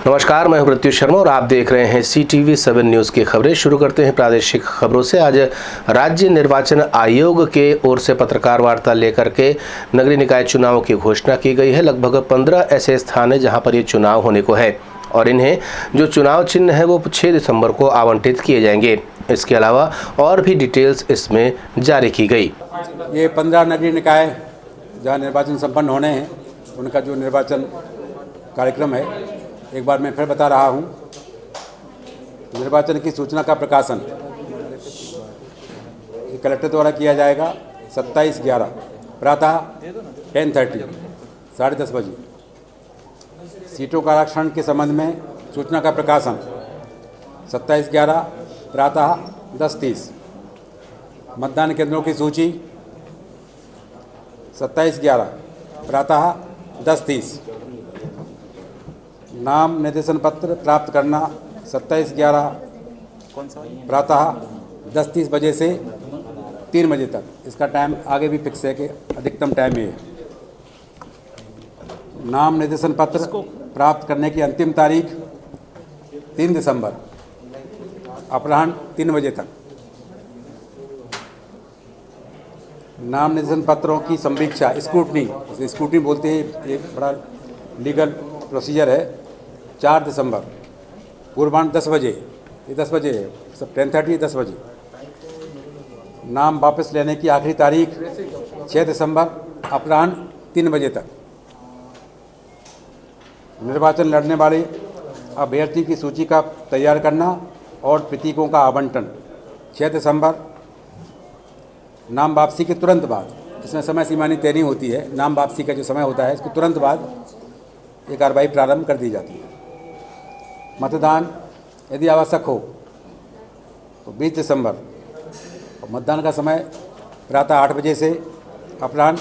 नमस्कार, मैं हूं प्रत्युष शर्मा और आप देख रहे हैं CTV7 न्यूज़ की खबरें। शुरू करते हैं प्रादेशिक खबरों से। आज राज्य निर्वाचन आयोग के ओर से पत्रकार वार्ता लेकर के नगरीय निकाय चुनावों की घोषणा की गई है। लगभग 15 ऐसे स्थान हैं जहां पर ये चुनाव होने को है और इन्हें जो चुनाव चिन्ह है वो 6 दिसंबर को आवंटित किए जाएंगे। इसके अलावा और भी डिटेल्स इसमें जारी की गई। ये 15 नगरीय निकाय जहाँ निर्वाचन संपन्न होने हैं उनका जो निर्वाचन कार्यक्रम है, एक बार मैं फिर बता रहा हूँ। निर्वाचन की सूचना का प्रकाशन कलेक्टर द्वारा किया जाएगा 27/11 प्रातः 10:30 10:30 बजे। सीटों का आरक्षण के संबंध में सूचना का प्रकाशन 27/11 प्रातः 10:30। मतदान केंद्रों की सूची 27/11 प्रातः 10:30। नाम निर्देशन पत्र प्राप्त करना 27/11 प्रातः 10:30 बजे से 3 बजे तक। इसका टाइम आगे भी फिक्स है कि अधिकतम टाइम ये है। नाम निर्देशन पत्र प्राप्त करने की अंतिम तारीख 3 दिसंबर अपराह्न 3 बजे तक। नाम निर्देशन पत्रों की संवीक्षा स्क्रूटनी बोलते हैं, एक बड़ा लीगल प्रोसीजर है। 4 दिसंबर पूर्वाह्न 10 बजे, ये 10 बजे है, सब 10:30 10 बजे। नाम वापस लेने की आखिरी तारीख 6 दिसंबर अपराह्न 3 बजे तक। निर्वाचन लड़ने वाले अभ्यर्थी की सूची का तैयार करना और प्रतीकों का आवंटन 6 दिसंबर। नाम वापसी के तुरंत बाद, इसमें समय सीमा तय नहीं होती है, नाम वापसी का जो समय होता है इसके तुरंत बाद ये कार्रवाई प्रारंभ कर दी जाती है। मतदान यदि आवश्यक हो तो 20 दिसंबर और मतदान का समय प्रातः 8 बजे से अपराह्न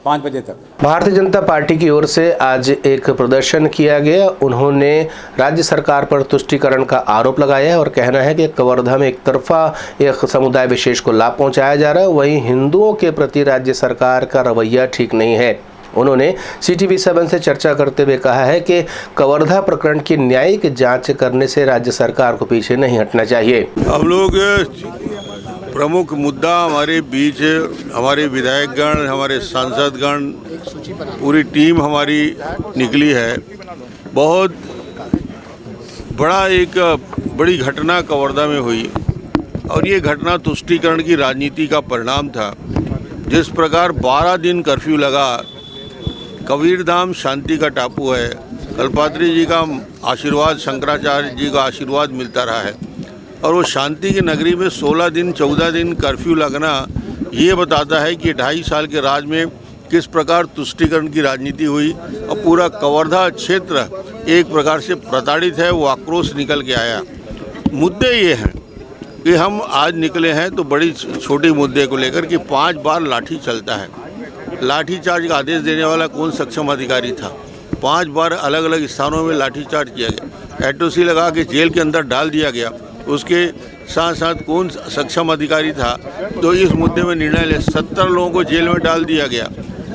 5 बजे तक। भारतीय जनता पार्टी की ओर से आज एक प्रदर्शन किया गया। उन्होंने राज्य सरकार पर तुष्टीकरण का आरोप लगाया है और कहना है कि कवर्धा में एक तरफा एक समुदाय विशेष को लाभ पहुंचाया जा रहा है, वहीं हिंदुओं के प्रति राज्य सरकार का रवैया ठीक नहीं है। उन्होंने CTV7 से चर्चा करते हुए कहा है कि कवर्धा प्रकरण की न्यायिक जांच करने से राज्य सरकार को पीछे नहीं हटना चाहिए। हम लोग प्रमुख मुद्दा हमारे बीच, हमारे विधायकगण, हमारे सांसदगण, पूरी टीम हमारी निकली है। बहुत बड़ी घटना कवर्धा में हुई और ये घटना तुष्टीकरण की राजनीति का परिणाम था। जिस प्रकार 12 दिन कर्फ्यू लगा, कबीरधाम शांति का टापू है, कल्पात्री जी का आशीर्वाद, शंकराचार्य जी का आशीर्वाद मिलता रहा है और वो शांति की नगरी में 16 दिन 14 दिन कर्फ्यू लगना ये बताता है कि 2.5 साल के राज में किस प्रकार तुष्टीकरण की राजनीति हुई और पूरा कवर्धा क्षेत्र एक प्रकार से प्रताड़ित है। वो आक्रोश निकल के आया। मुद्दे ये हैं कि हम आज निकले हैं तो बड़ी छोटी मुद्दे को लेकर कि 5 बार लाठी चलता है। लाठीचार्ज का आदेश देने वाला कौन सक्षम अधिकारी था? 5 बार अलग अलग स्थानों में लाठीचार्ज किया गया, एटोसी लगा के जेल के अंदर डाल दिया गया। उसके साथ साथ कौन सक्षम अधिकारी था तो इस मुद्दे में निर्णय ले? 70 लोगों को जेल में डाल दिया गया।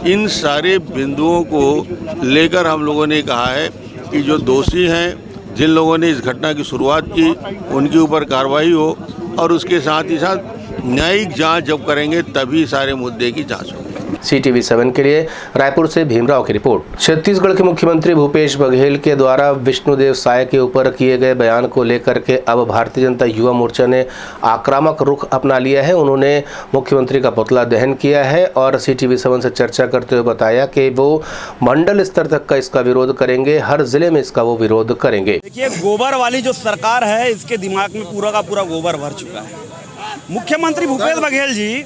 इन सारे बिंदुओं को लेकर हम लोगों ने कहा है कि जो दोषी हैं, जिन लोगों ने इस घटना की शुरुआत की, उनके ऊपर कार्रवाई हो और उसके साथ ही साथ न्यायिक जांच जब करेंगे तभी सारे मुद्दे की जांच होगी। CTV7 के लिए रायपुर से भीमराव की रिपोर्ट। छत्तीसगढ़ के मुख्यमंत्री भूपेश बघेल के द्वारा विष्णुदेव साय के ऊपर किए गए बयान को लेकर के अब भारतीय जनता युवा मोर्चा ने आक्रामक रुख अपना लिया है। उन्होंने मुख्यमंत्री का पुतला दहन किया है और CTV7 से चर्चा करते हुए बताया कि वो मंडल स्तर तक का इसका विरोध करेंगे, हर जिले में इसका वो विरोध करेंगे। देखिए, गोबर वाली जो सरकार है इसके दिमाग में पूरा का पूरा गोबर भर चुका है। मुख्यमंत्री भूपेश बघेल जी,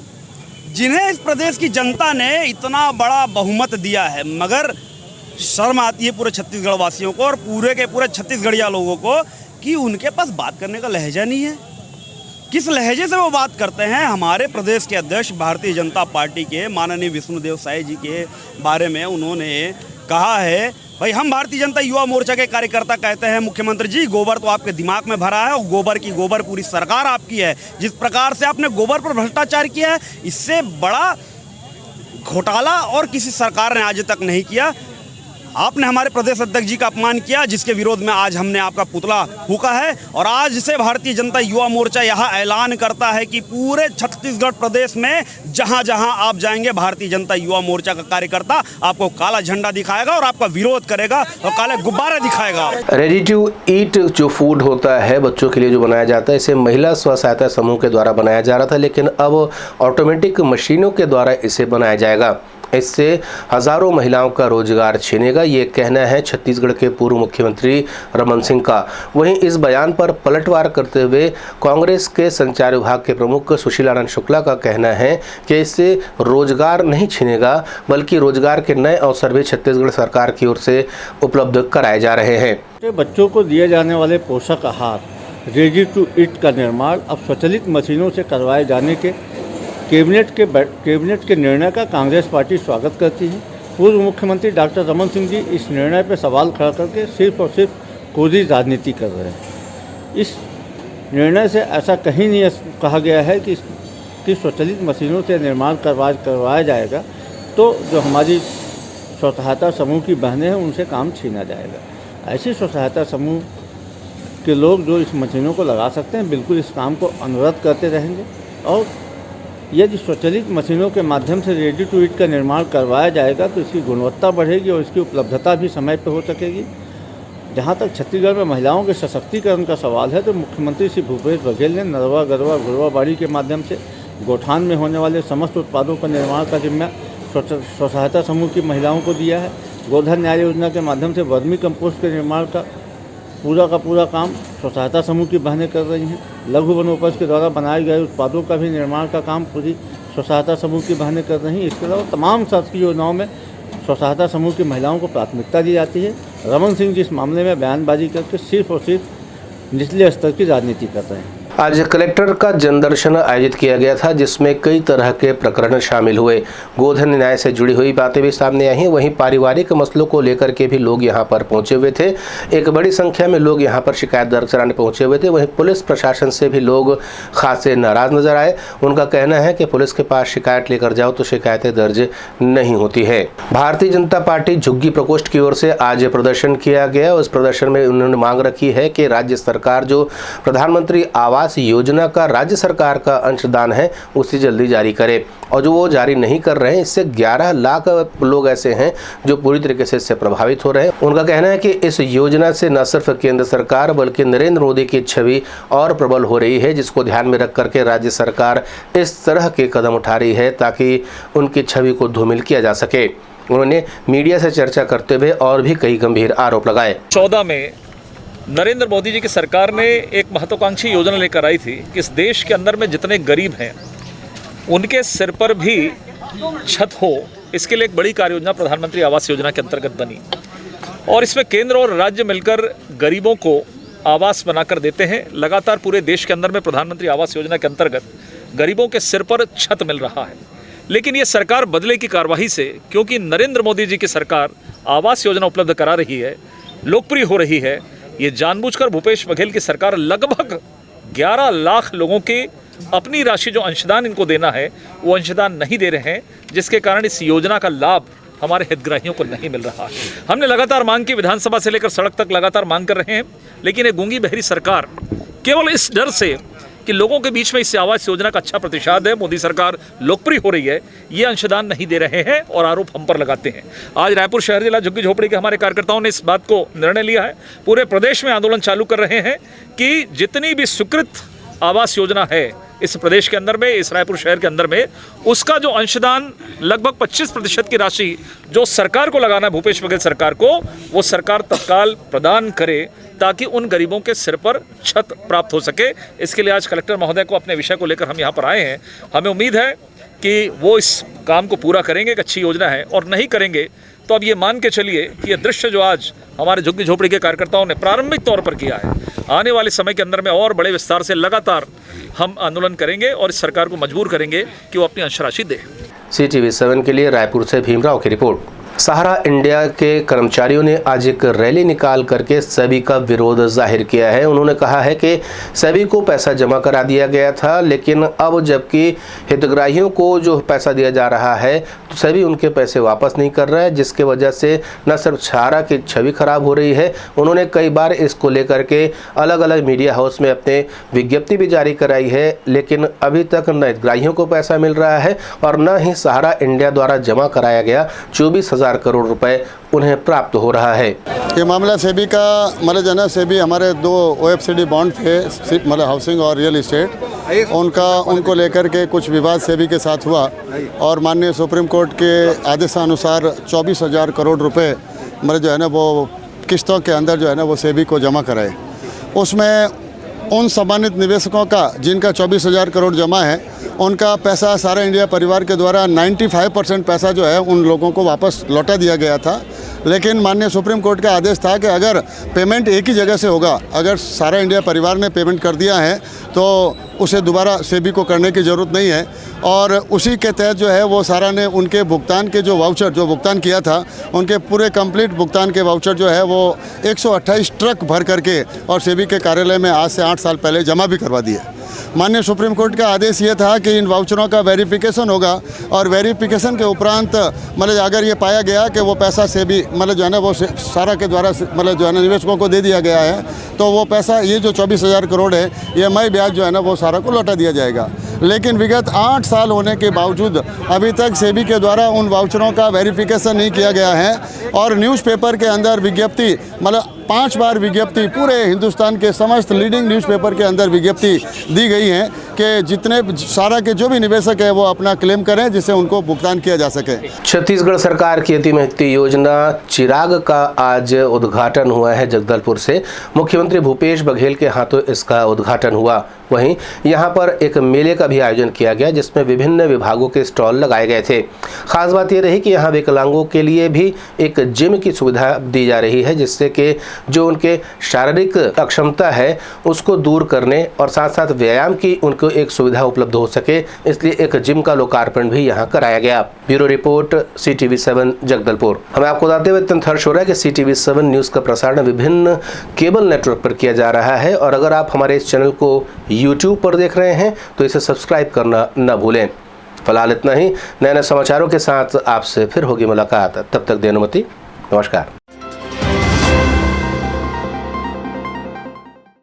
जिन्हें इस प्रदेश की जनता ने इतना बड़ा बहुमत दिया है, मगर शर्म आती है पूरे छत्तीसगढ़ वासियों को और पूरे के पूरे छत्तीसगढ़िया लोगों को कि उनके पास बात करने का लहजा नहीं है। किस लहजे से वो बात करते हैं? हमारे प्रदेश के अध्यक्ष भारतीय जनता पार्टी के माननीय विष्णुदेव साय जी के बारे में उन्होंने कहा है, भाई हम भारतीय जनता युवा मोर्चा के कार्यकर्ता कहते हैं मुख्यमंत्री जी गोबर तो आपके दिमाग में भरा है और गोबर पूरी सरकार आपकी है। जिस प्रकार से आपने गोबर पर भ्रष्टाचार किया है, इससे बड़ा घोटाला और किसी सरकार ने आज तक नहीं किया। आपने हमारे प्रदेश अध्यक्ष जी का अपमान किया, जिसके विरोध में आज हमने आपका पुतला फूंका है। और आज से भारतीय जनता युवा मोर्चा यहाँ ऐलान करता है कि पूरे छत्तीसगढ़ प्रदेश में जहाँ जहाँ आप जाएंगे, भारतीय जनता युवा मोर्चा का कार्यकर्ता आपको काला झंडा दिखाएगा और आपका विरोध करेगा और काले गुब्बारे दिखाएगा। रेडी टू ईट जो फूड होता है बच्चों के लिए जो बनाया जाता है, इसे महिला स्व सहायता समूह के द्वारा बनाया जा रहा था, लेकिन अब ऑटोमेटिक मशीनों के द्वारा इसे बनाया जाएगा। इससे हजारों महिलाओं का रोजगार छीनेगा, ये कहना है छत्तीसगढ़ के पूर्व मुख्यमंत्री रमन सिंह का। वहीं इस बयान पर पलटवार करते हुए कांग्रेस के संचार विभाग के प्रमुख सुशीलानंद शुक्ला का कहना है कि इससे रोजगार नहीं छीनेगा, बल्कि रोजगार के नए अवसर भी छत्तीसगढ़ सरकार की ओर से उपलब्ध कराए जा रहे हैं। बच्चों को दिए जाने वाले पोषक आहार रेडी टू ईट का निर्माण अब स्वचालित मशीनों से करवाए जाने के कैबिनेट के निर्णय का कांग्रेस पार्टी स्वागत करती है। पूर्व मुख्यमंत्री डॉक्टर रमन सिंह जी इस निर्णय पर सवाल खड़ा करके सिर्फ और सिर्फ कोरी राजनीति कर रहे हैं। इस निर्णय से ऐसा कहीं नहीं कहा गया है कि स्वचालित मशीनों से निर्माण करवाया जाएगा तो जो हमारी स्व सहायता समूह की बहनें हैं उनसे काम छीना जाएगा। ऐसी स्व सहायता समूह के लोग जो इस मशीनों को लगा सकते हैं बिल्कुल इस काम को अनुरत करते रहेंगे। और यदि स्वचालित मशीनों के माध्यम से रेडी टू ईट का निर्माण करवाया जाएगा तो इसकी गुणवत्ता बढ़ेगी और इसकी उपलब्धता भी समय पर हो सकेगी। जहाँ तक छत्तीसगढ़ में महिलाओं के सशक्तिकरण का सवाल है तो मुख्यमंत्री श्री भूपेश बघेल ने नरवा गरवा घुरवा बाड़ी के माध्यम से गोठान में होने वाले समस्त उत्पादों का निर्माण का जिम्मा स्व सहायता समूह की महिलाओं को दिया है। गोधन न्याय योजना के माध्यम से वर्मी कंपोस्ट के निर्माण का पूरा काम स्व सहायता समूह की बहनें कर रही हैं। लघु वनोपज के द्वारा बनाए गए उत्पादों का भी निर्माण का काम पूरी स्व सहायता समूह की बहनें कर रही हैं। इसके अलावा तमाम शासकीय योजनाओं में स्व सहायता समूह की महिलाओं को प्राथमिकता दी जाती है। रमन सिंह जी इस मामले में बयानबाजी करके सिर्फ और सिर्फ निचले स्तर की राजनीति कर रहे हैं। आज कलेक्टर का जनदर्शन आयोजित किया गया था, जिसमें कई तरह के प्रकरण शामिल हुए। गोधन न्याय से जुड़ी हुई बातें भी सामने आई हैं। वहीं पारिवारिक मसलों को लेकर के भी लोग यहां पर पहुंचे हुए थे। एक बड़ी संख्या में लोग यहां पर शिकायत दर्ज कराने पहुंचे हुए थे। वहीं पुलिस प्रशासन से भी लोग खासे नाराज नजर आए। उनका कहना है कि पुलिस के पास शिकायत लेकर जाओ तो शिकायतें दर्ज नहीं होती है। भारतीय जनता पार्टी झुग्गी प्रकोष्ठ की ओर से आज प्रदर्शन किया गया। उस प्रदर्शन में उन्होंने मांग रखी है कि राज्य सरकार जो प्रधानमंत्री आवास योजना का राज्य सरकार का अंशदान है उसे जल्दी जारी करे, और जो वो जारी नहीं कर रहे हैं इससे 11 लाख लोग ऐसे हैं जो पूरी तरीके से इससे प्रभावित हो रहे हैं। उनका कहना है कि इस योजना से न सिर्फ केंद्र सरकार बल्कि नरेंद्र मोदी की छवि और प्रबल हो रही है, जिसको ध्यान में रख करके राज्य सरकार इस तरह के कदम उठा रही है ताकि उनकी छवि को धूमिल किया जा सके। उन्होंने मीडिया से चर्चा करते हुए और भी कई गंभीर आरोप लगाए। 14 में नरेंद्र मोदी जी की सरकार ने एक महत्वाकांक्षी योजना लेकर आई थी कि इस देश के अंदर में जितने गरीब हैं उनके सिर पर भी छत हो, इसके लिए एक बड़ी कार्य योजना प्रधानमंत्री आवास योजना के अंतर्गत बनी। और इसमें केंद्र और राज्य मिलकर गरीबों को आवास बनाकर देते हैं। लगातार पूरे देश के अंदर में प्रधानमंत्री आवास योजना के अंतर्गत गरीबों के सिर पर छत मिल रहा है। लेकिन ये सरकार बदले की कार्रवाई से, क्योंकि नरेंद्र मोदी जी की सरकार आवास योजना उपलब्ध करा रही है, लोकप्रिय हो रही है, ये जानबूझकर भूपेश बघेल की सरकार लगभग 11 लाख लोगों की अपनी राशि जो अंशदान इनको देना है वो अंशदान नहीं दे रहे हैं, जिसके कारण इस योजना का लाभ हमारे हितग्राहियों को नहीं मिल रहा है। हमने लगातार मांग की, विधानसभा से लेकर सड़क तक लगातार मांग कर रहे हैं, लेकिन ये गूंगी बहरी सरकार केवल इस डर से कि लोगों के बीच में इस आवास योजना का अच्छा प्रतिसाद है, मोदी सरकार लोकप्रिय हो रही है, ये अंशदान नहीं दे रहे हैं और आरोप हम पर लगाते हैं। आज रायपुर शहर जिला झुग्गी झोपड़ी के हमारे कार्यकर्ताओं ने इस बात को निर्णय लिया है, पूरे प्रदेश में आंदोलन चालू कर रहे हैं कि जितनी भी स्वीकृत आवास योजना है इस प्रदेश के अंदर में, इस रायपुर शहर के अंदर में, उसका जो अंशदान लगभग 25% की राशि जो सरकार को लगाना है, भूपेश बघेल सरकार को, वो सरकार तत्काल प्रदान करे ताकि उन गरीबों के सिर पर छत प्राप्त हो सके। इसके लिए आज कलेक्टर महोदय को अपने विषय को लेकर हम यहाँ पर आए हैं। हमें उम्मीद है कि वो इस काम को पूरा करेंगे, एक अच्छी योजना है, और नहीं करेंगे तो अब ये मान के चलिए कि ये दृश्य जो आज हमारे झुग्गी झोपड़ी के कार्यकर्ताओं ने प्रारंभिक तौर पर किया है, आने वाले समय के अंदर में और बड़े विस्तार से लगातार हम आंदोलन करेंगे और इस सरकार को मजबूर करेंगे कि वो अपनी अंशराशि दे। CTV7 के लिए रायपुर से भीमराव की रिपोर्ट। सहारा इंडिया के कर्मचारियों ने आज एक रैली निकाल करके सेबी का विरोध जाहिर किया है। उन्होंने कहा है कि सेबी को पैसा जमा करा दिया गया था, लेकिन अब जबकि हितग्राहियों को जो पैसा दिया जा रहा है तो सेबी उनके पैसे वापस नहीं कर रहा है, जिसके वजह से न सिर्फ सहारा की छवि खराब हो रही है। उन्होंने कई बार इसको लेकर के अलग अलग मीडिया हाउस में अपने विज्ञप्ति भी जारी कराई है, लेकिन अभी तक न हितग्राहियों को पैसा मिल रहा है और न ही सहारा इंडिया द्वारा जमा कराया गया 24,000 करोड़ रुपए उन्हें प्राप्त हो रहा है। ये मामला सेबी का मतलब जो है ना, सेबी हमारे 2 OFCD बॉन्ड थे, मतलब हाउसिंग और रियल इस्टेट, उनको लेकर के कुछ विवाद सेबी के साथ हुआ और माननीय सुप्रीम कोर्ट के आदेशानुसार 24,000 करोड़ रुपए मतलब जो है ना वो किस्तों के अंदर जो है ना वो सेबी को जमा कराए। उसमें उन सम्मानित निवेशकों का जिनका 24,000 करोड़ जमा है, उनका पैसा सहारा इंडिया परिवार के द्वारा 95% पैसा जो है उन लोगों को वापस लौटा दिया गया था। लेकिन माननीय सुप्रीम कोर्ट का आदेश था कि अगर पेमेंट एक ही जगह से होगा, अगर सहारा इंडिया परिवार ने पेमेंट कर दिया है तो उसे दोबारा सेबी को करने की ज़रूरत नहीं है। और उसी के तहत जो है वो सहारा ने उनके भुगतान के जो वाउचर जो भुगतान किया था, उनके पूरे कंप्लीट भुगतान के वाउचर जो है वो 128 ट्रक भर करके और सेबी के कार्यालय में आज से 8 साल पहले जमा भी करवा दिए। माननीय सुप्रीम कोर्ट का आदेश ये था कि इन वाउचरों का वेरिफिकेशन होगा और वेरिफिकेशन के उपरांत मतलब अगर ये पाया गया कि वो पैसा सेबी मतलब जो है ना वो सहारा के द्वारा मतलब जो है ना निवेशकों को दे दिया गया है, तो वो पैसा ये जो 24,000 करोड़ है ये मई ब्याज जो है ना वो सहारा को लौटा दिया जाएगा। लेकिन विगत 8 साल होने के बावजूद अभी तक सेबी के द्वारा उन वाउचरों का वेरिफिकेशन नहीं किया गया है और न्यूज़पेपर के अंदर विज्ञप्ति मतलब 5 बार विज्ञप्ति पूरे हिंदुस्तान के समस्त लीडिंग न्यूज़पेपर के अंदर विज्ञप्ति दी गई है कि जितने सहारा के जो भी निवेशक है वो अपना क्लेम करें जिससे उनको भुगतान किया जा सके। छत्तीसगढ़ सरकार की अति महत्वपूर्ण योजना चिराग का आज उद्घाटन हुआ है जगदलपुर से। मुख्यमंत्री भूपेश बघेल के हाथों इसका उद्घाटन हुआ। वहीं यहां पर एक मेले का भी आयोजन किया गया जिसमें विभिन्न विभागों के स्टॉल लगाए गए थे। खास बात यह रही कि यहां विकलांगों के लिए भी एक जिम की सुविधा दी जा रही है, जिससे कि जो उनके शारीरिक अक्षमता है उसको दूर करने और साथ साथ व्यायाम की उनको एक सुविधा उपलब्ध हो सके, इसलिए एक जिम का लोकार्पण भी यहाँ कराया गया। Bureau report CTV7 Jagdalpur. हमें आपको बताते हुए अत्यंत हर्ष हो रहा है कि CTV7 न्यूज़ का प्रसारण विभिन्न केबल नेटवर्क पर किया जा रहा है और अगर आप हमारे इस चैनल को YouTube पर देख रहे हैं तो इसे सब्सक्राइब करना न भूलें। फिलहाल इतना ही। नए नए समाचारों के साथ आपसे फिर होगी मुलाकात। तब तक देनुमति। नमस्कार।